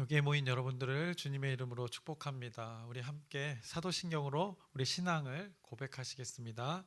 여기에 모인 여러분들을 주님의 이름으로 축복합니다. 우리 함께 사도신경으로 우리 신앙을 고백하시겠습니다.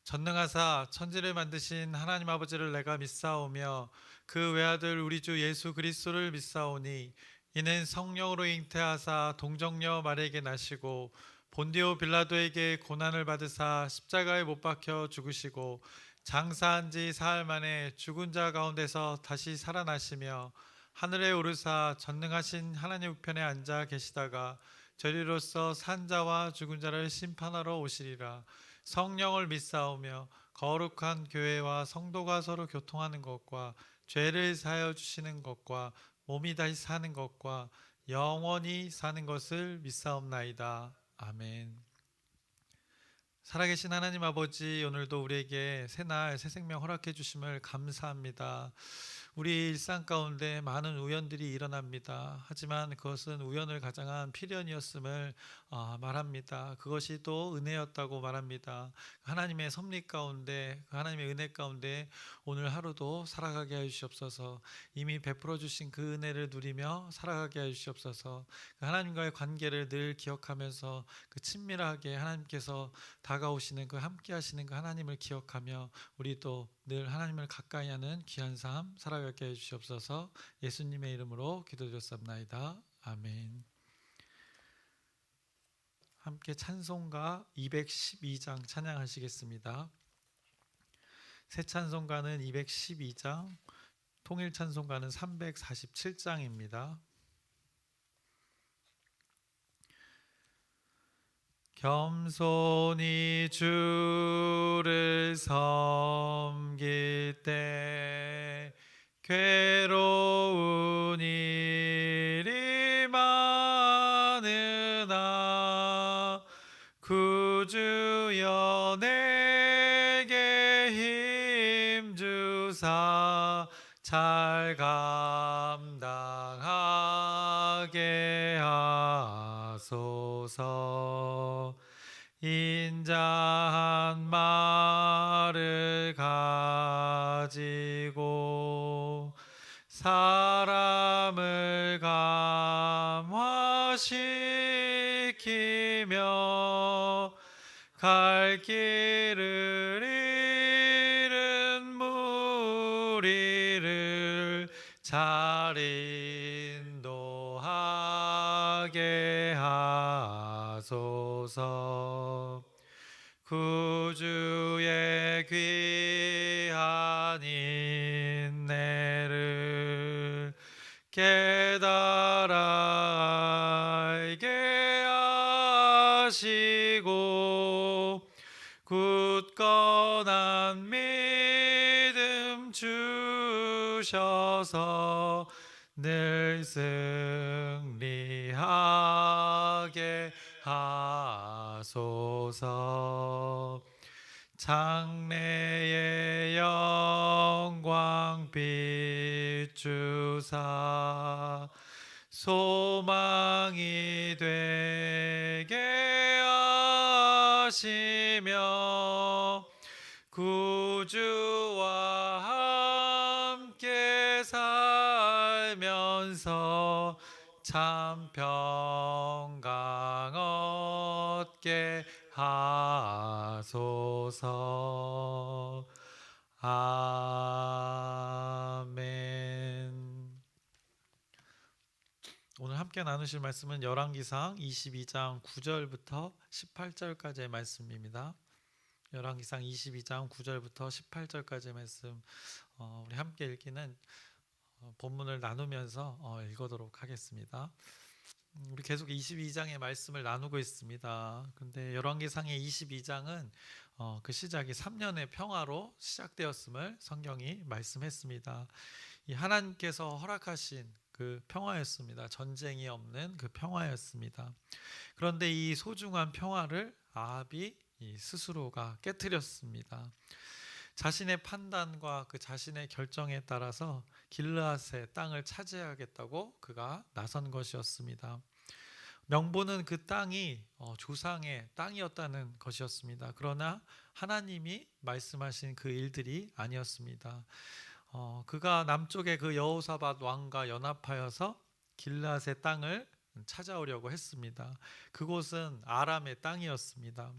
전능하사 천지를 만드신 하나님 아버지를 내가 믿사오며 그 외아들 우리 주 예수 그리스도를 믿사오니 이는 성령으로 잉태하사 동정녀 마리에게 나시고 본디오 빌라도에게 고난을 받으사 십자가에 못 박혀 죽으시고 장사한 지 사흘 만에 죽은 자 가운데서 다시 살아나시며 하늘에 오르사 전능하신 하나님 우편에 앉아 계시다가 저리로서 산 자와 죽은 자를 심판하러 오시리라. 성령을 믿사오며 거룩한 교회와 성도가 서로 교통하는 것과 죄를 사하여 주시는 것과 몸이 다시 사는 것과 영원히 사는 것을 믿사옵나이다. 아멘. 살아계신 하나님 아버지, 오늘도 우리에게 새날 새 생명 허락해 주심을 감사합니다. 우리 일상 가운데 많은 우연들이 일어납니다. 하지만 그것은 우연을 가장한 필연이었음을 말합니다. 그것이 또 은혜였다고 말합니다. 하나님의 섭리 가운데, 하나님의 은혜 가운데 오늘 하루도 살아가게 해주시옵소서. 이미 베풀어 주신 그 은혜를 누리며 살아가게 해주시옵소서. 하나님과의 관계를 늘 기억하면서 그 친밀하게 하나님께서 다가오시는 그 함께 하시는 그 하나님을 기억하며 우리 또 늘 하나님을 가까이 하는 귀한 삶 살아가게 해주시옵소서. 예수님의 이름으로 기도드렸습니다. 아멘. 함께 찬송가 212장 찬양하시겠습니다. 새 찬송가는 212장, 통일 찬송가는 347장입니다. 겸손히 주를 섬길 때 괴로운 일이 많으나 구주여 내게 힘주사 잘 감당하게 하소서. 인자한 말을 가지고 사람을 감화시키며 갈 길을 잃은 무리를 잘 인도하게 하소서. 구주의 귀한 인내를 깨달아 알게 하시고 굳건한 믿음 주셔서 늘 승리하게 하소서. 장래의 영광 비추사 소망이 되게 하시며 구주와 함께 살면서 참 평강 얻게 하소서. 아멘. 오늘 함께 나누실 말씀은 열왕기상 22장 9절부터 18절까지의 말씀입니다. 열왕기상 22장 9절부터 18절까지의 말씀, 우리 함께 읽기는 본문을 나누면서 읽어도록 하겠습니다. 우리 계속 22장의 말씀을 나누고 있습니다. 근데 열왕기상의 22장은 그 시작이 3년의 평화로 시작되었음을 성경이 말씀했습니다. 이 하나님께서 허락하신 그 평화였습니다. 전쟁이 없는 그 평화였습니다. 그런데 이 소중한 평화를 아합이 스스로가 깨뜨렸습니다. 자신의 판단과 그 자신의 결정에 따라서 길르앗의 땅을 차지하겠다고 그가 나선 것이었습니다. 명분은 그 땅이 조상의 땅이었다는 것이었습니다. 그러나 하나님이 말씀하신 그 일들이 아니었습니다. 그가 남쪽의 그 여호사밧 왕과 연합하여서 길앗의 땅을 찾아오려고 했습니다. 그곳은 아람의 땅이었습니다.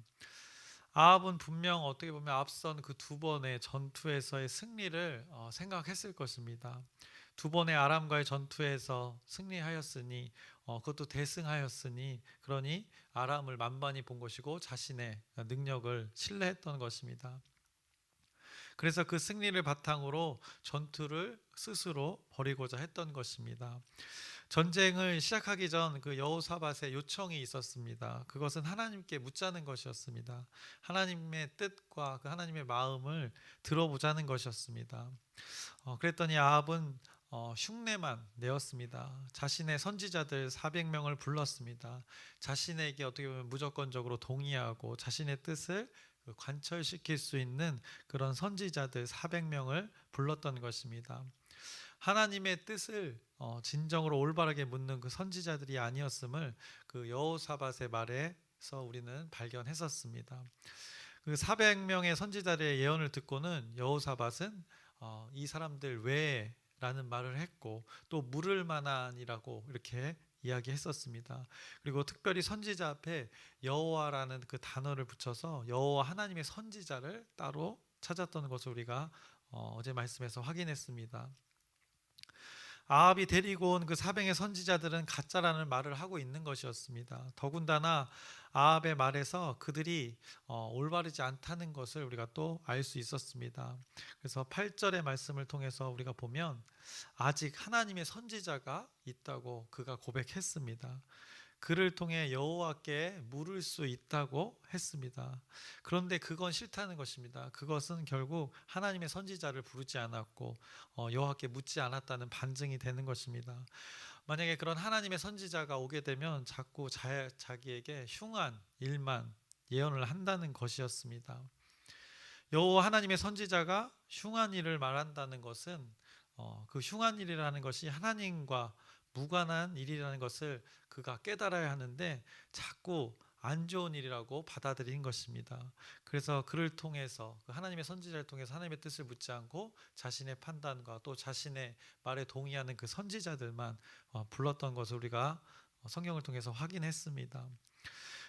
아합은 분명 어떻게 보면 앞선 그 두 번의 전투에서의 승리를 생각했을 것입니다. 두 번의 아람과의 전투에서 승리하였으니 그것도 대승하였으니 그러니 아람을 만반히 본 것이고 자신의 능력을 신뢰했던 것입니다. 그래서 그 승리를 바탕으로 전투를 스스로 벌이고자 했던 것입니다. 전쟁을 시작하기 전 그 여호사밧의 요청이 있었습니다. 그것은 하나님께 묻자는 것이었습니다. 하나님의 뜻과 그 하나님의 마음을 들어보자는 것이었습니다. 그랬더니 아합은 흉내만 내었습니다. 자신의 선지자들 400명을 불렀습니다. 자신에게 어떻게 보면 무조건적으로 동의하고 자신의 뜻을 관철시킬 수 있는 그런 선지자들 400명을 불렀던 것입니다. 하나님의 뜻을 진정으로 올바르게 묻는 그 선지자들이 아니었음을 그 여호사밧의 말에서 우리는 발견했었습니다. 그 400명의 선지자들의 예언을 듣고는 여호사밧은 이 사람들 외에 라는 말을 했고 또 물을 만한이라고 이렇게 이야기했었습니다. 그리고 특별히 선지자 앞에 여호와라는 그 단어를 붙여서 여호와 하나님의 선지자를 따로 찾았던 것을 우리가 어제 말씀에서 확인했습니다. 아합이 데리고 온 그 400의 선지자들은 가짜라는 말을 하고 있는 것이었습니다. 더군다나 아합의 말에서 그들이 올바르지 않다는 것을 우리가 또 알 수 있었습니다. 그래서 8절의 말씀을 통해서 우리가 보면 아직 하나님의 선지자가 있다고 그가 고백했습니다. 그를 통해 여호와께 물을 수 있다고 했습니다. 그런데 그건 싫다는 것입니다. 그것은 결국 하나님의 선지자를 부르지 않았고 여호와께 묻지 않았다는 반증이 되는 것입니다. 만약에 그런 하나님의 선지자가 오게 되면 자꾸 자기에게 흉한 일만 예언을 한다는 것이었습니다. 여호와 하나님의 선지자가 흉한 일을 말한다는 것은 그 흉한 일이라는 것이 하나님과 무관한 일이라는 것을 그가 깨달아야 하는데 자꾸 안 좋은 일이라고 받아들인 것입니다. 그래서 그를 통해서 하나님의 선지자를 통해서 하나님의 뜻을 묻지 않고 자신의 판단과 또 자신의 말에 동의하는 그 선지자들만 불렀던 것을 우리가 성경을 통해서 확인했습니다.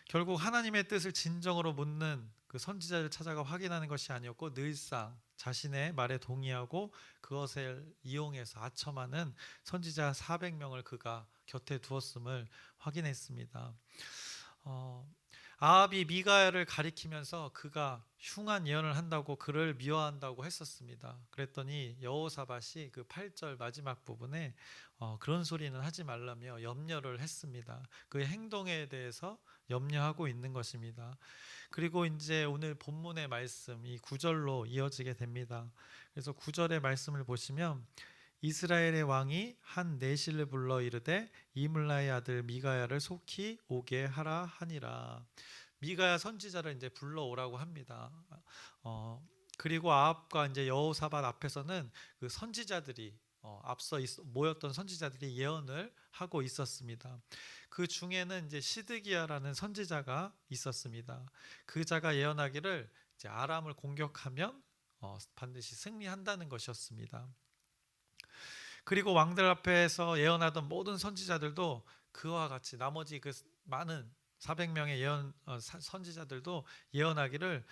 결국 하나님의 뜻을 진정으로 묻는 그 선지자를 찾아가 확인하는 것이 아니었고 늘상 자신의 말에 동의하고 그것을 이용해서 아첨하는 선지자 400명을 그가 곁에 두었음을 확인했습니다. 아합이 미가야를 가리키면서 그가 흉한 예언을 한다고 그를 미워한다고 했었습니다. 그랬더니 여호사밧이 그 8절 마지막 부분에 그런 소리는 하지 말라며 염려를 했습니다. 그의 행동에 대해서 염려하고 있는 것입니다. 그리고 이제 오늘 본문의 말씀 이 9절로 이어지게 됩니다. 그래서 9절의 말씀을 보시면 이스라엘의 왕이 한 내실을 불러 이르되 이물라의 아들 미가야를 속히 오게 하라 하니라. 미가야 선지자를 이제 불러오라고 합니다. 그리고 아합과 이제 여호사밧 앞에서는 그 선지자들이 앞서 모였던 선지자들이 예언을 하고 있었습니다. 그 중에는 이제 시드기야라는 선지자가 있었습니다. 그 자가 예언하기를 이제 아람을 공격하면 반드시 승리한다는 것이었습니다. 그리고 왕들 앞에서 예언하던 모든 선지자들도 그와 같이 나머지 그 많은 400명의 선지자들도 예언하기를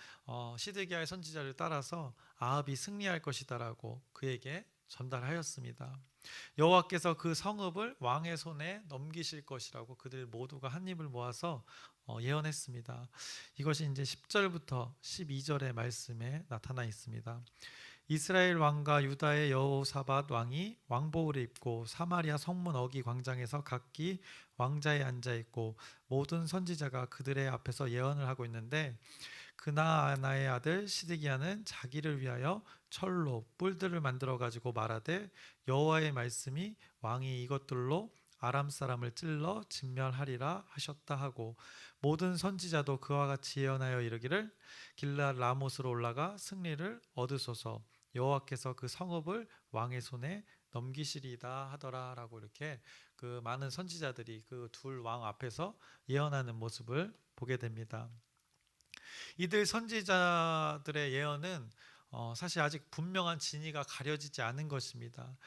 시드기야의 선지자를 따라서 아합이 승리할 것이다라고 그에게 전달하였습니다. 여호와께서 그 성읍을 왕의 손에 넘기실 것이라고 그들 모두가 한 입을 모아서 예언했습니다. 이것이 이제 10절부터 12절의 말씀에 나타나 있습니다. 이스라엘 왕과 유다의 여호사밧 왕이 왕복을 입고 사마리아 성문 어기 광장에서 각기 왕자에 앉아 있고 모든 선지자가 그들의 앞에서 예언을 하고 있는데 그나아나의 아들 시드기야는 자기를 위하여 철로 뿔들을 만들어 가지고 말하되 여호와의 말씀이 왕이 이것들로 아람 사람을 찔러 진멸하리라 하셨다 하고 모든 선지자도 그와 같이 예언하여 이르기를 길르앗 라못으로 올라가 승리를 얻으소서 여호와께서 그 성읍을 왕의 손에 넘기시리다 하더라라고 이렇게 그 많은 선지자들이 그 둘 왕 앞에서 예언하는 모습을 보게 됩니다. 이들 선지자들의 예언은 사실 아직 분명한 진위가 가려지지 않은 것입니다.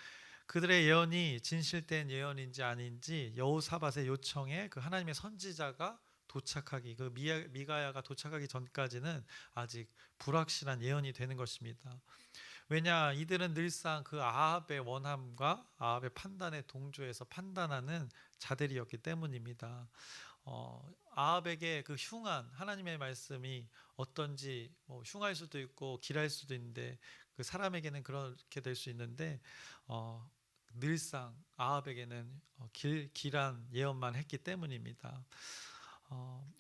그들의 예언이 진실된 예언인지 아닌지 여호사밧의 요청에 그 하나님의 선지자가 도착하기, 그 미가야가 도착하기 전까지는 아직 불확실한 예언이 되는 것입니다. 왜냐, 이들은 늘상 그 아합의 원함과 아합의 판단에 동조해서 판단하는 자들이었기 때문입니다. 아합에게 그 흉한 하나님의 말씀이 어떤지, 흉할 수도 있고 길할 수도 있는데, 그 사람에게는 그렇게 될 수 있는데 늘상 아합에게는 길한 예언만 했기 때문입니다.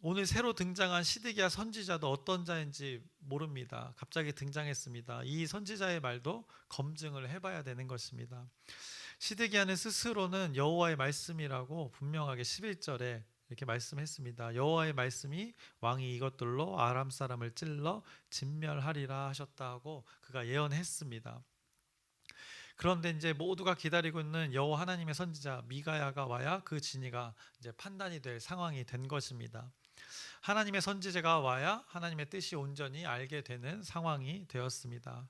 오늘 새로 등장한 시드기야 선지자도 어떤 자인지 모릅니다. 갑자기 등장했습니다. 이 선지자의 말도 검증을 해봐야 되는 것입니다. 시드기야는 스스로는 여호와의 말씀이라고 분명하게 11절에 이렇게 말씀했습니다. 여호와의 말씀이 왕이 이것들로 아람 사람을 찔러 진멸하리라 하셨다 하고 그가 예언했습니다. 그런데 이제 모두가 기다리고 있는 여호와 하나님의 선지자 미가야가 와야 그 진위가 이제 판단이 될 상황이 된 것입니다. 하나님의 선지자가 와야 하나님의 뜻이 온전히 알게 되는 상황이 되었습니다.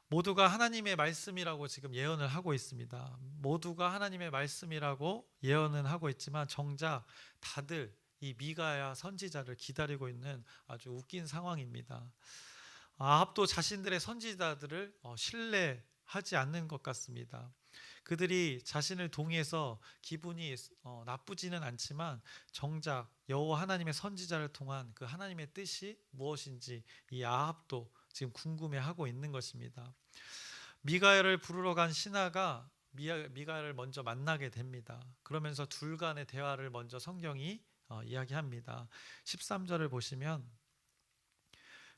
모두가 하나님의 말씀이라고 지금 예언을 하고 있습니다. 모두가 하나님의 말씀이라고 예언은 하고 있지만 정작 다들 이 미가야 선지자를 기다리고 있는 아주 웃긴 상황입니다. 아합도 자신들의 선지자들을 신뢰하지 않는 것 같습니다. 그들이 자신을 동의해서 기분이 나쁘지는 않지만 정작 여호와 하나님의 선지자를 통한 그 하나님의 뜻이 무엇인지 이 아합도 지금 궁금해하고 있는 것입니다. 미가야를 부르러 간 신하가 미가야를 먼저 만나게 됩니다. 그러면서 둘 간의 대화를 먼저 성경이 이야기합니다. 13절을 보시면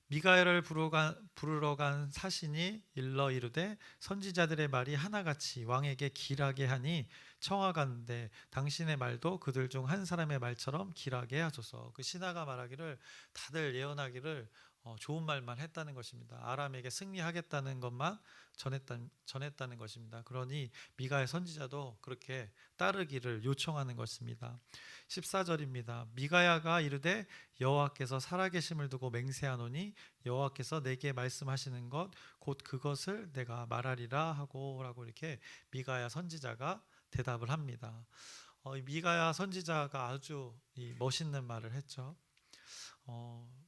미가야를 부르러 간 사신이 일러 이르되 선지자들의 말이 하나같이 왕에게 길하게 하니 청하건대 당신의 말도 그들 중 한 사람의 말처럼 길하게 하소서. 그 신하가 말하기를 다들 예언하기를 좋은 말만 했다는 것입니다. 아람에게 승리하겠다는 것만 전했다는 것입니다. 그러니 미가의 선지자도 그렇게 따르기를 요청하는 것입니다. 14절입니다. 미가야가 이르되 여호와께서 살아계심을 두고 맹세하노니 여호와께서 내게 말씀하시는 것 곧 그것을 내가 말하리라 하고라고 이렇게 미가야 선지자가 대답을 합니다. 미가야 선지자가 아주 멋있는 말을 했죠.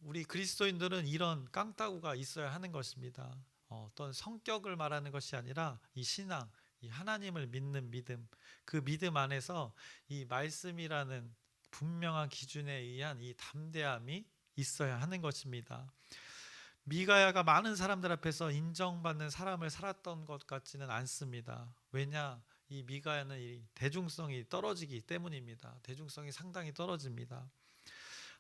우리 그리스도인들은 이런 깡따구가 있어야 하는 것입니다. 어떤 성격을 말하는 것이 아니라 이 신앙, 이 하나님을 믿는 믿음, 그 믿음 안에서 이 말씀이라는 분명한 기준에 의한 이 담대함이 있어야 하는 것입니다. 미가야가 많은 사람들 앞에서 인정받는 사람을 살았던 것 같지는 않습니다. 왜냐? 이 미가야는 이 대중성이 떨어지기 때문입니다. 대중성이 상당히 떨어집니다.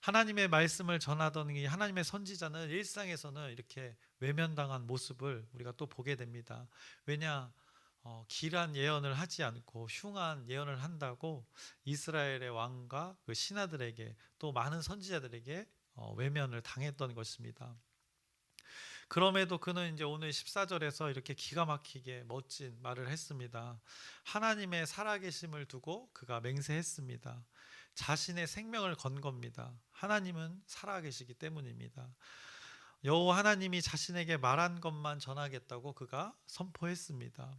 하나님의 말씀을 전하던 이 하나님의 선지자는 일상에서는 이렇게 외면당한 모습을 우리가 또 보게 됩니다. 왜냐? 길한 예언을 하지 않고 흉한 예언을 한다고 이스라엘의 왕과 그 신하들에게 또 많은 선지자들에게 외면을 당했던 것입니다. 그럼에도 그는 이제 오늘 14절에서 이렇게 기가 막히게 멋진 말을 했습니다. 하나님의 살아계심을 두고 그가 맹세했습니다. 자신의 생명을 건 겁니다. 하나님은 살아계시기 때문입니다. 여호와 하나님이 자신에게 말한 것만 전하겠다고 그가 선포했습니다.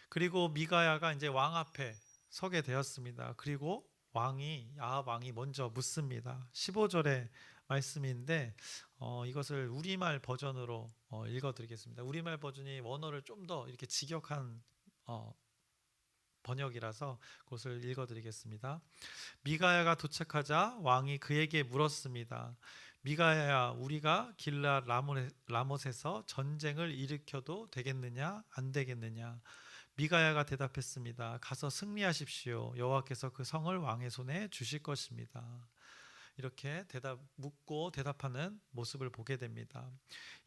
그리고 미가야가 이제 왕 앞에 서게 되었습니다. 그리고 아합 왕이 먼저 묻습니다. 15절의 말씀인데 이것을 우리말 버전으로 읽어드리겠습니다. 우리말 버전이 원어를 좀 더 이렇게 직역한 번역이라서 그것을 읽어드리겠습니다. 미가야가 도착하자 왕이 그에게 물었습니다. 미가야야, 우리가 길랏 라못에서 전쟁을 일으켜도 되겠느냐 안 되겠느냐? 미가야가 대답했습니다. 가서 승리하십시오. 여호와께서 그 성을 왕의 손에 주실 것입니다. 이렇게 묻고 대답하는 모습을 보게 됩니다.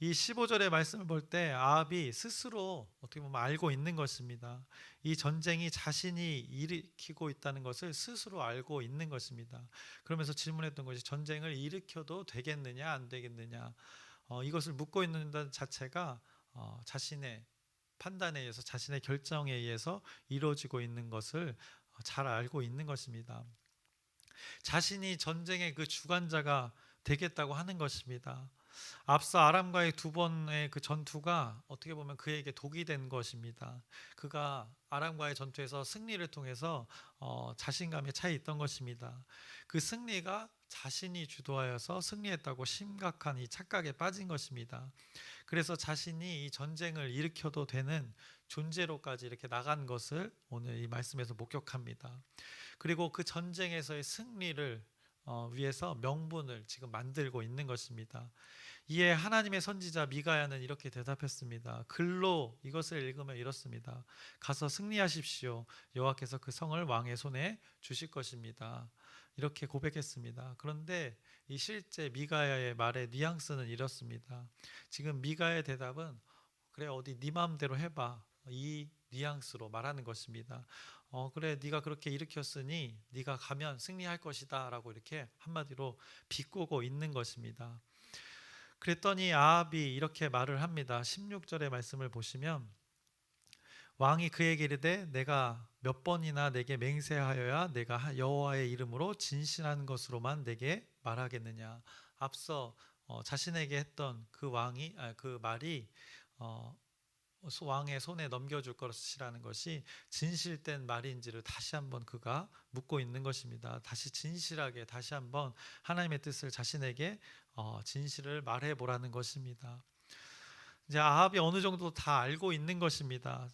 이 15절의 말씀을 볼 때 아합이 스스로 어떻게 보면 알고 있는 것입니다. 이 전쟁이 자신이 일으키고 있다는 것을 스스로 알고 있는 것입니다. 그러면서 질문했던 것이 전쟁을 일으켜도 되겠느냐 안 되겠느냐, 이것을 묻고 있는 것 자체가 자신의 판단에 의해서 자신의 결정에 의해서 이루어지고 있는 것을 잘 알고 있는 것입니다. 자신이 전쟁의 그 주관자가 되겠다고 하는 것입니다. 앞서 아람과의 두 번의 그 전투가 어떻게 보면 그에게 독이 된 것입니다. 그가 아람과의 전투에서 승리를 통해서 자신감에 차 있던 것입니다. 그 승리가 자신이 주도하여서 승리했다고 심각한 이 착각에 빠진 것입니다. 그래서 자신이 이 전쟁을 일으켜도 되는 존재로까지 이렇게 나간 것을 오늘 이 말씀에서 목격합니다. 그리고 그 전쟁에서의 승리를 위해서 명분을 지금 만들고 있는 것입니다. 이에 하나님의 선지자 미가야는 이렇게 대답했습니다. 글로 이것을 읽으면 이렇습니다. 가서 승리하십시오. 여호와께서 그 성을 왕의 손에 주실 것입니다. 이렇게 고백했습니다. 그런데 이 실제 미가야의 말의 뉘앙스는 이렇습니다. 지금 미가의 대답은 그래 어디 네 마음대로 해봐. 이 뉘앙스로 말하는 것입니다. 그래 네가 그렇게 일으켰으니 네가 가면 승리할 것이다 라고 이렇게 한마디로 비꼬고 있는 것입니다. 그랬더니 아합이 이렇게 말을 합니다. 16절의 말씀을 보시면 왕이 그에게 이르되 내가 몇 번이나 내게 맹세하여야 내가 여호와의 이름으로 진실한 것으로만 내게 말하겠느냐. 앞서 자신에게 했던 그 그 말이 왕의 손에 넘겨줄 것이라는 것이 진실된 말인지를 다시 한번 그가 묻고 있는 것입니다. 다시 진실하게 다시 한번 하나님의 뜻을 자신에게 진실을 말해보라는 것입니다. 이제 아합이 어느 정도 다 알고 있는 것입니다.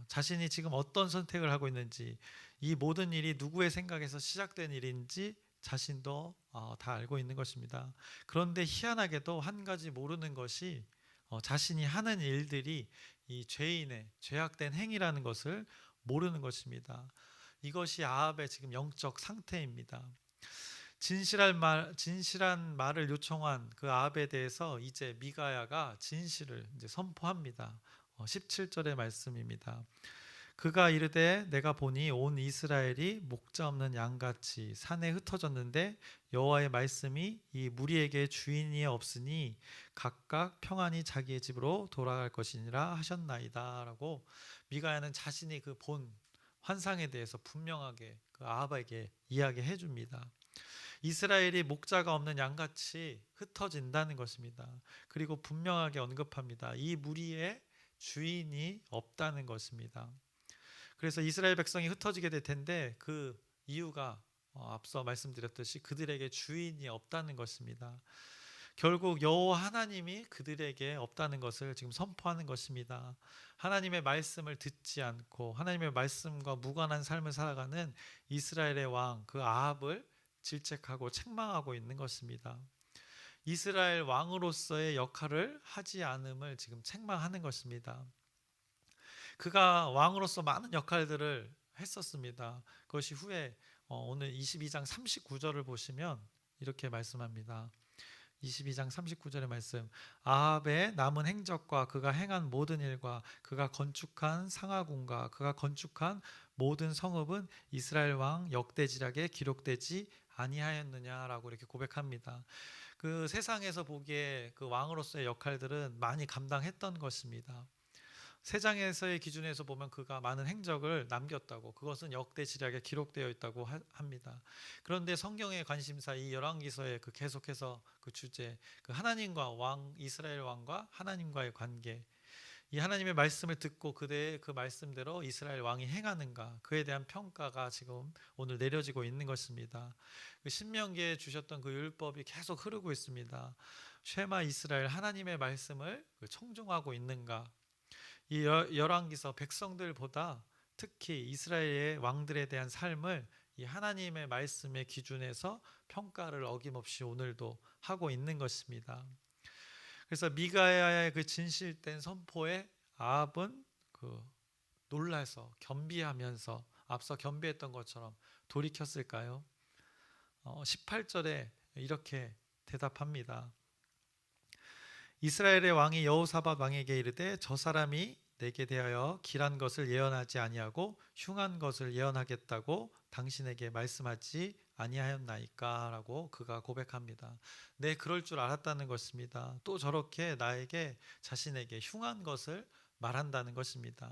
자신이 지금 어떤 선택을 하고 있는지, 이 모든 일이 누구의 생각에서 시작된 일인지 자신도 다 알고 있는 것입니다. 그런데 희한하게도 한 가지 모르는 것이 자신이 하는 일들이 이 죄인의 죄악된 행위라는 것을 모르는 것입니다. 이것이 아합의 지금 영적 상태입니다. 진실한 말을 요청한 그 아합에 대해서 이제 미가야가 진실을 이제 선포합니다. 17절의 말씀입니다. 그가 이르되 내가 보니 온 이스라엘이 목자 없는 양같이 산에 흩어졌는데 여호와의 말씀이 이 무리에게 주인이 없으니 각각 평안히 자기의 집으로 돌아갈 것이니라 하셨나이다 라고 미가야는 자신이 그 본 환상에 대해서 분명하게 그 아합에게 이야기해 줍니다. 이스라엘이 목자가 없는 양같이 흩어진다는 것입니다. 그리고 분명하게 언급합니다. 이 무리에 주인이 없다는 것입니다. 그래서 이스라엘 백성이 흩어지게 될 텐데 그 이유가 앞서 말씀드렸듯이 그들에게 주인이 없다는 것입니다. 결국 여호와 하나님이 그들에게 없다는 것을 지금 선포하는 것입니다. 하나님의 말씀을 듣지 않고 하나님의 말씀과 무관한 삶을 살아가는 이스라엘의 왕 그 아합을 질책하고 책망하고 있는 것입니다. 이스라엘 왕으로서의 역할을 하지 않음을 지금 책망하는 것입니다. 그가 왕으로서 많은 역할들을 했었습니다. 그것이 후에 오늘 22장 39절을 보시면 이렇게 말씀합니다. 22장 39절의 말씀. 아합의 남은 행적과 그가 행한 모든 일과 그가 건축한 상하궁과 그가 건축한 모든 성읍은 이스라엘 왕 역대지략에 기록되지 아니하였느냐라고 이렇게 고백합니다. 그 세상에서 보기에 그 왕으로서의 역할들은 많이 감당했던 것입니다. 세상에서의 기준에서 보면 그가 많은 행적을 남겼다고, 그것은 역대 지략에 기록되어 있다고 합니다. 그런데 성경의 관심사 이 열왕기서에 그 계속해서 그 주제, 그 하나님과 왕 이스라엘 왕과 하나님과의 관계, 이 하나님의 말씀을 듣고 그대의 그 말씀대로 이스라엘 왕이 행하는가, 그에 대한 평가가 지금 오늘 내려지고 있는 것입니다. 그 신명기에 주셨던 그 율법이 계속 흐르고 있습니다. 쉐마 이스라엘, 하나님의 말씀을 청종하고 있는가. 이 열왕기서 백성들보다 특히 이스라엘의 왕들에 대한 삶을 이 하나님의 말씀의 기준에서 평가를 어김없이 오늘도 하고 있는 것입니다. 그래서 미가야의 그 진실된 선포에 아합은 그 놀라서 겸비하면서 앞서 겸비했던 것처럼 돌이켰을까요? 18절에 이렇게 대답합니다. 이스라엘의 왕이 여호사밧 왕에게 이르되 저 사람이 내게 대하여 길한 것을 예언하지 아니하고 흉한 것을 예언하겠다고 당신에게 말씀하지 아니하였나이까 라고 그가 고백합니다. 네, 그럴 줄 알았다는 것입니다. 또 저렇게 나에게 자신에게 흉한 것을 말한다는 것입니다.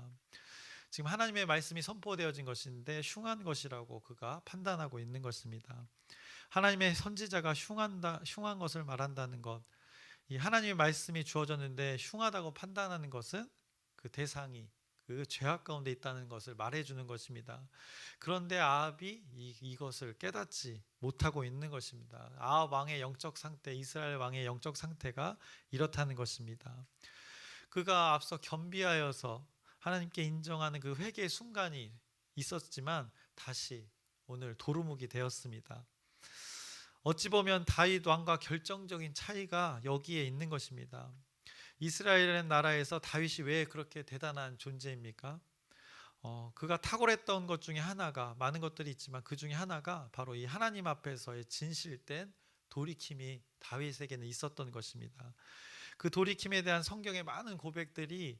지금 하나님의 말씀이 선포되어진 것인데 흉한 것이라고 그가 판단하고 있는 것입니다. 하나님의 선지자가 흉한 것을 말한다는 것, 이 하나님의 말씀이 주어졌는데 흉하다고 판단하는 것은 그 대상이 그 죄악 가운데 있다는 것을 말해주는 것입니다. 그런데 아합이 이것을 깨닫지 못하고 있는 것입니다. 아합 왕의 영적 상태, 이스라엘 왕의 영적 상태가 이렇다는 것입니다. 그가 앞서 겸비하여서 하나님께 인정하는 그 회개의 순간이 있었지만 다시 오늘 도루묵이 되었습니다. 어찌 보면 다윗 왕과 결정적인 차이가 여기에 있는 것입니다. 이스라엘 나라에서 다윗이 왜 그렇게 대단한 존재입니까? 그가 탁월했던 것 중에 하나가, 많은 것들이 있지만 그 중에 하나가 바로 이 하나님 앞에서의 진실된 돌이킴이 다윗에게는 있었던 것입니다. 그 돌이킴에 대한 성경의 많은 고백들이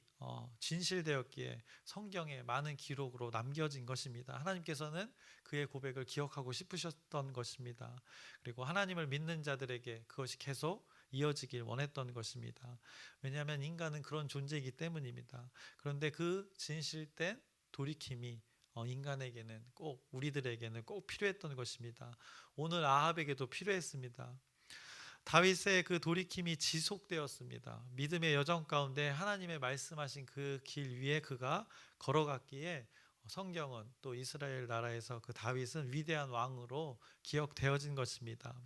진실되었기에 성경에 많은 기록으로 남겨진 것입니다. 하나님께서는 그의 고백을 기억하고 싶으셨던 것입니다. 그리고 하나님을 믿는 자들에게 그것이 계속 이어지길 원했던 것입니다. 왜냐하면 인간은 그런 존재이기 때문입니다. 그런데 그 진실된 돌이킴이 인간에게는 꼭, 우리들에게는 꼭 필요했던 것입니다. 오늘 아합에게도 필요했습니다. 다윗의 그 돌이킴이 지속되었습니다. 믿음의 여정 가운데 하나님의 말씀하신 그 길 위에 그가 걸어갔기에 성경은, 또 이스라엘 나라에서 그 다윗은 위대한 왕으로 기억되어진 것입니다.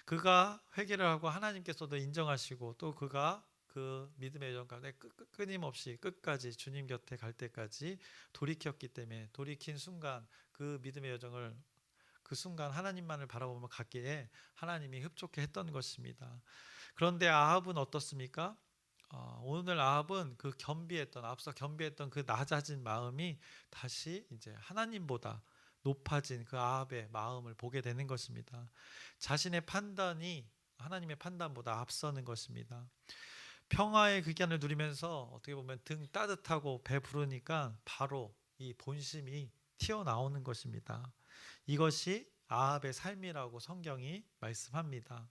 그가 회개를 하고 하나님께서도 인정하시고, 또 그가 그 믿음의 여정 가운데 끊임없이 끝까지 주님 곁에 갈 때까지 돌이켰기 때문에, 돌이킨 순간 그 믿음의 여정을 그 순간 하나님만을 바라보며 갔기에 하나님이 흡족해 했던 것입니다. 그런데 아합은 어떻습니까? 오늘 아합은 그 앞서 겸비했던 그 낮아진 마음이 다시 이제 하나님보다 높아진 그 아합의 마음을 보게 되는 것입니다. 자신의 판단이 하나님의 판단보다 앞서는 것입니다. 평화의 기간을 누리면서 어떻게 보면 등 따뜻하고 배 부르니까 바로 이 본심이 튀어나오는 것입니다. 이것이 아합의 삶이라고 성경이 말씀합니다.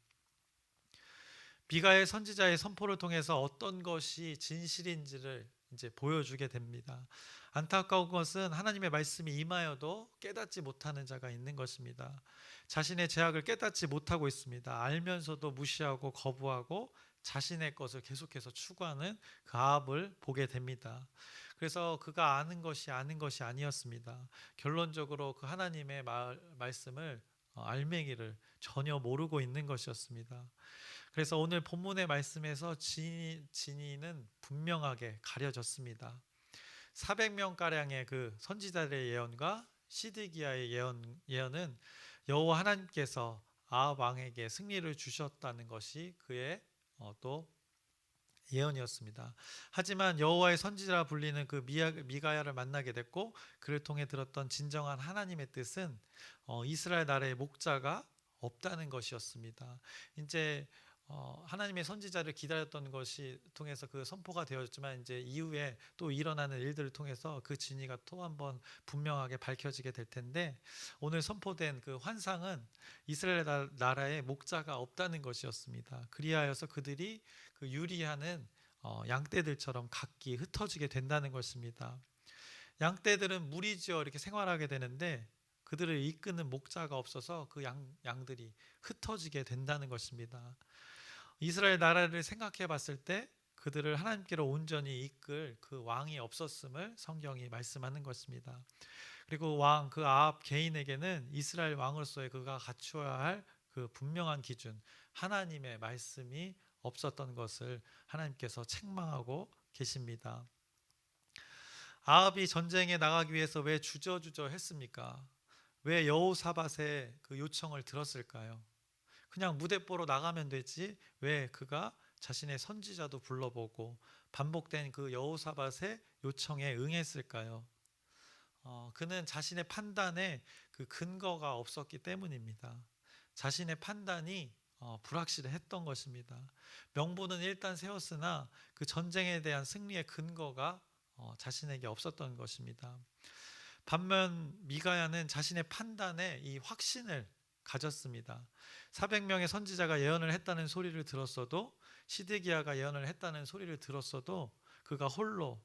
미가의 선지자의 선포를 통해서 어떤 것이 진실인지를 이제 보여주게 됩니다. 안타까운 것은 하나님의 말씀이 임하여도 깨닫지 못하는 자가 있는 것입니다. 자신의 죄악을 깨닫지 못하고 있습니다. 알면서도 무시하고 거부하고 자신의 것을 계속해서 추구하는 그 아합을 보게 됩니다. 그래서 그가 아는 것이 아니었습니다. 결론적으로 그 하나님의 말씀을 알맹이를 전혀 모르고 있는 것이었습니다. 그래서 오늘 본문의 말씀에서 진위는 분명하게 가려졌습니다. 400명가량의 그 선지자들의 예언과 시드기야의 예언은 여호와 하나님께서 아합 왕에게 승리를 주셨다는 것이 그의 또 예언이었습니다. 하지만 여호와의 선지자라 불리는 그 미가야를 만나게 됐고, 그를 통해 들었던 진정한 하나님의 뜻은 이스라엘 나라의 목자가 없다는 것이었습니다. 이제 하나님의 선지자를 기다렸던 것이 통해서 그 선포가 되었지만, 이제 이후에 또 일어나는 일들을 통해서 그 진위가 또 한번 분명하게 밝혀지게 될 텐데, 오늘 선포된 그 환상은 이스라엘 나라에 목자가 없다는 것이었습니다. 그리하여서 그들이 그 유리하는 양떼들처럼 각기 흩어지게 된다는 것입니다. 양떼들은 무리지어 이렇게 생활하게 되는데 그들을 이끄는 목자가 없어서 그 양들이 흩어지게 된다는 것입니다. 이스라엘 나라를 생각해 봤을 때 그들을 하나님께로 온전히 이끌 그 왕이 없었음을 성경이 말씀하는 것입니다. 그리고 그 아합 개인에게는 이스라엘 왕으로서의 그가 갖추어야 할 그 분명한 기준, 하나님의 말씀이 없었던 것을 하나님께서 책망하고 계십니다. 아합이 전쟁에 나가기 위해서 왜 주저주저 했습니까? 왜 여호사밧의 그 요청을 들었을까요? 그냥 무대뽀로 나가면 되지 왜 그가 자신의 선지자도 불러보고 반복된 그 여호사밧의 요청에 응했을까요? 그는 자신의 판단에 그 근거가 없었기 때문입니다. 자신의 판단이 불확실했던 것입니다. 명분은 일단 세웠으나 그 전쟁에 대한 승리의 근거가 자신에게 없었던 것입니다. 반면 미가야는 자신의 판단에 이 확신을 가졌습니다. 400명의 선지자가 예언을 했다는 소리를 들었어도, 시드기야가 예언을 했다는 소리를 들었어도 그가 홀로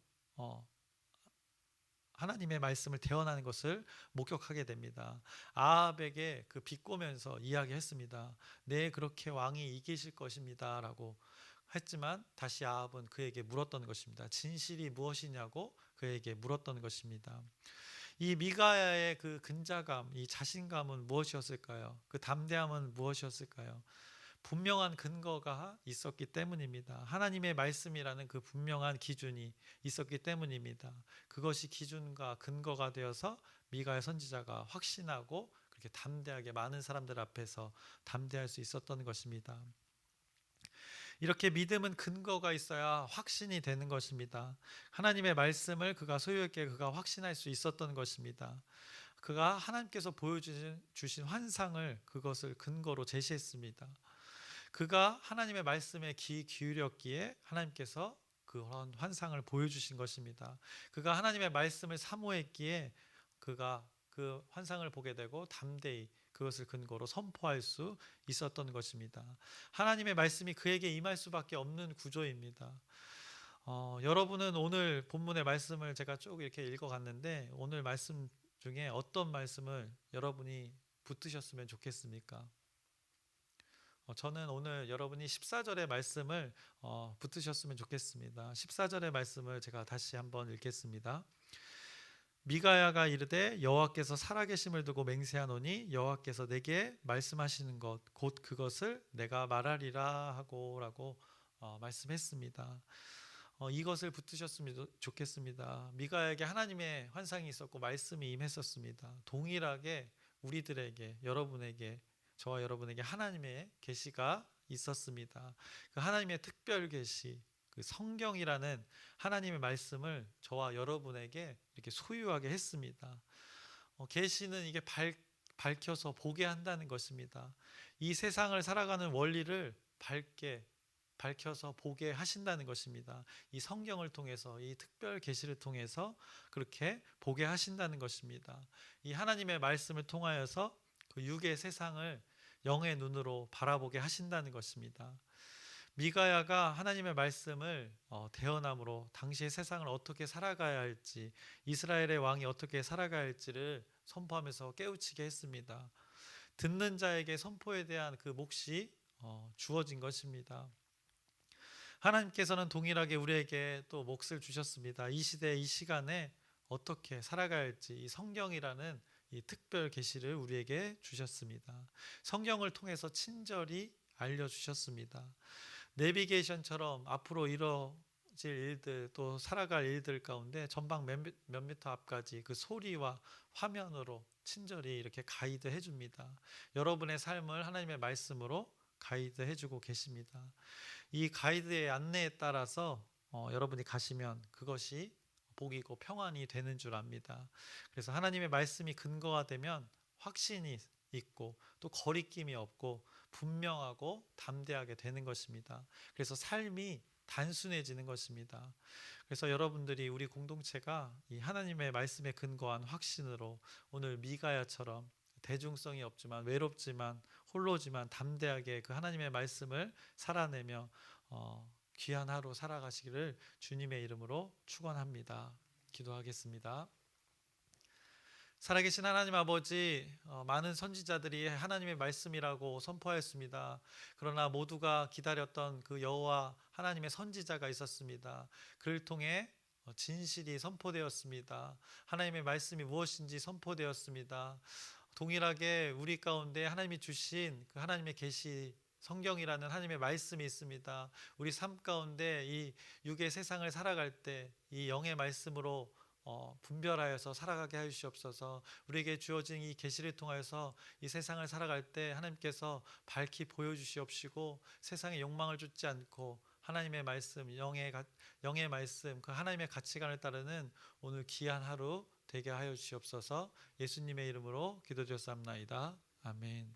하나님의 말씀을 대언하는 것을 목격하게 됩니다. 아합에게 그 비꼬면서 이야기했습니다. 네, 그렇게 왕이 이기실 것입니다 라고. 했지만 다시 아합은 그에게 물었던 것입니다. 진실이 무엇이냐고 그에게 물었던 것입니다. 이 미가야의 그 근자감, 이 자신감은 무엇이었을까요? 그 담대함은 무엇이었을까요? 분명한 근거가 있었기 때문입니다. 하나님의 말씀이라는 그 분명한 기준이 있었기 때문입니다. 그것이 기준과 근거가 되어서 미가야 선지자가 확신하고 그렇게 담대하게 많은 사람들 앞에서 담대할 수 있었던 것입니다. 이렇게 믿음은 근거가 있어야 확신이 되는 것입니다. 하나님의 말씀을 그가 소유했기에 그가 확신할 수 있었던 것입니다. 그가 하나님께서 보여주신 환상을 그것을 근거로 제시했습니다. 그가 하나님의 말씀에 귀 기울였기에 하나님께서 그런 환상을 보여주신 것입니다. 그가 하나님의 말씀을 사모했기에 그가 그 환상을 보게 되고 담대히 그것을 근거로 선포할 수 있었던 것입니다. 하나님의 말씀이 그에게 임할 수밖에 없는 구조입니다. 여러분은 오늘 본문의 말씀을 제가 쭉 이렇게 읽어갔는데 오늘 말씀 중에 어떤 말씀을 여러분이 붙드셨으면 좋겠습니까? 저는 오늘 여러분이 14절의 말씀을 붙드셨으면 좋겠습니다. 14절의 말씀을 제가 다시 한번 읽겠습니다. 미가야가 이르되 여호와께서 살아계심을 두고 맹세하노니 여호와께서 내게 말씀하시는 것 곧 그것을 내가 말하리라 하고라고 말씀했습니다. 이것을 붙으셨으면 좋겠습니다. 미가야에게 하나님의 환상이 있었고 말씀이 임했었습니다. 동일하게 우리들에게 여러분에게 저와 여러분에게 하나님의 계시가 있었습니다. 그 하나님의 특별 계시, 그 성경이라는 하나님의 말씀을 저와 여러분에게 이렇게 소유하게 했습니다. 계시는 이게 밝혀서 보게 한다는 것입니다. 이 세상을 살아가는 원리를 밝혀서 보게 하신다는 것입니다. 이 성경을 통해서 이 특별 계시를 통해서 그렇게 보게 하신다는 것입니다. 이 하나님의 말씀을 통하여서 그 육의 세상을 영의 눈으로 바라보게 하신다는 것입니다. 미가야가 하나님의 말씀을 대언함으로 당시의 세상을 어떻게 살아가야 할지, 이스라엘의 왕이 어떻게 살아가야 할지를 선포하면서 깨우치게 했습니다. 듣는 자에게 선포에 대한 그 몫이 주어진 것입니다. 하나님께서는 동일하게 우리에게 또 몫을 주셨습니다. 이 시대 이 시간에 어떻게 살아가야 할지 이 성경이라는 이 특별 계시를 우리에게 주셨습니다. 성경을 통해서 친절히 알려주셨습니다. 내비게이션처럼 앞으로 이뤄질 일들 또 살아갈 일들 가운데 전방 몇 미터 앞까지 그 소리와 화면으로 친절히 이렇게 가이드 해줍니다. 여러분의 삶을 하나님의 말씀으로 가이드 해주고 계십니다. 이 가이드의 안내에 따라서 여러분이 가시면 그것이 복이고 평안이 되는 줄 압니다. 그래서 하나님의 말씀이 근거가 되면 확신이 있고 또 거리낌이 없고 분명하고 담대하게 되는 것입니다. 그래서 삶이 단순해지는 것입니다. 그래서 여러분들이 우리 공동체가 이 하나님의 말씀에 근거한 확신으로 오늘 미가야처럼 대중성이 없지만 외롭지만 홀로지만 담대하게 그 하나님의 말씀을 살아내며 귀한 하루 살아가시기를 주님의 이름으로 축원합니다. 기도하겠습니다. 살아계신 하나님 아버지, 많은 선지자들이 하나님의 말씀이라고 선포하였습니다. 그러나 모두가 기다렸던 그 여호와 하나님의 선지자가 있었습니다. 그를 통해 진실이 선포되었습니다. 하나님의 말씀이 무엇인지 선포되었습니다. 동일하게 우리 가운데 하나님이 주신 그 하나님의 계시 성경이라는 하나님의 말씀이 있습니다. 우리 삶 가운데 이 육의 세상을 살아갈 때 이 영의 말씀으로 분별하여서 살아가게 하여 주시옵소서. 우리에게 주어진 이 계시를 통하여서 이 세상을 살아갈 때 하나님께서 밝히 보여주시옵시고 세상의 욕망을 좇지 않고 하나님의 말씀, 영의 말씀, 그 하나님의 가치관을 따르는 오늘 귀한 하루 되게 하여 주시옵소서. 예수님의 이름으로 기도드렸사옵나이다. 아멘.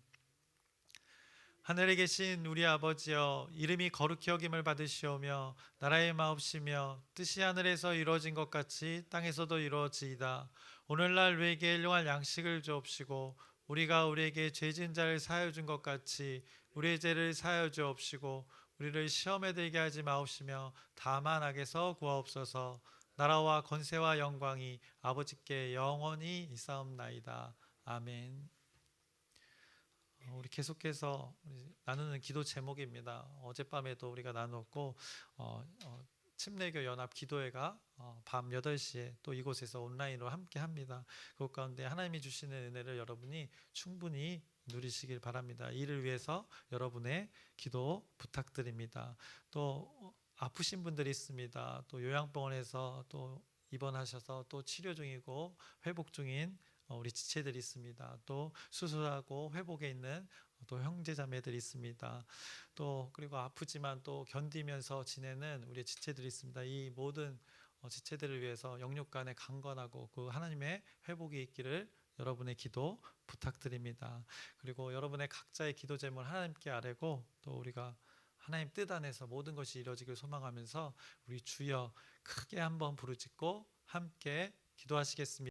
하늘에 계신 우리 아버지여, 이름이 거룩히 여김을 받으시오며 나라의 마옵시며 뜻이 하늘에서 이루어진 것 같이 땅에서도 이루어지이다. 오늘날 우리에게 일용할 양식을 주옵시고 우리가 우리에게 죄진 자를 사하여 준 것 같이 우리의 죄를 사하여 주옵시고 우리를 시험에 들게 하지 마옵시며 다만 악에서 구하옵소서. 나라와 권세와 영광이 아버지께 영원히 있사옵나이다. 아멘. 우리 계속해서 우리 나누는 기도 제목입니다. 어젯밤에도 우리가 나눴고 침례교 연합 기도회가 밤 8시에 또 이곳에서 온라인으로 함께 합니다. 그것 가운데 하나님이 주시는 은혜를 여러분이 충분히 누리시길 바랍니다. 이를 위해서 여러분의 기도 부탁드립니다. 또 아프신 분들이 있습니다. 또 요양병원에서 또 입원하셔서 또 치료 중이고 회복 중인 우리 지체들이 있습니다. 또 수술하고 회복에 있는 또 형제자매들이 있습니다. 또 그리고 아프지만 또 견디면서 지내는 우리 지체들이 있습니다. 이 모든 지체들을 위해서 영육 간에 강건하고 그 하나님의 회복이 있기를 여러분의 기도 부탁드립니다. 그리고 여러분의 각자의 기도 제목을 하나님께 아뢰고 또 우리가 하나님 뜻 안에서 모든 것이 이루어지길 소망하면서 우리 주여 크게 한번 부르짖고 함께 기도하시겠습니다.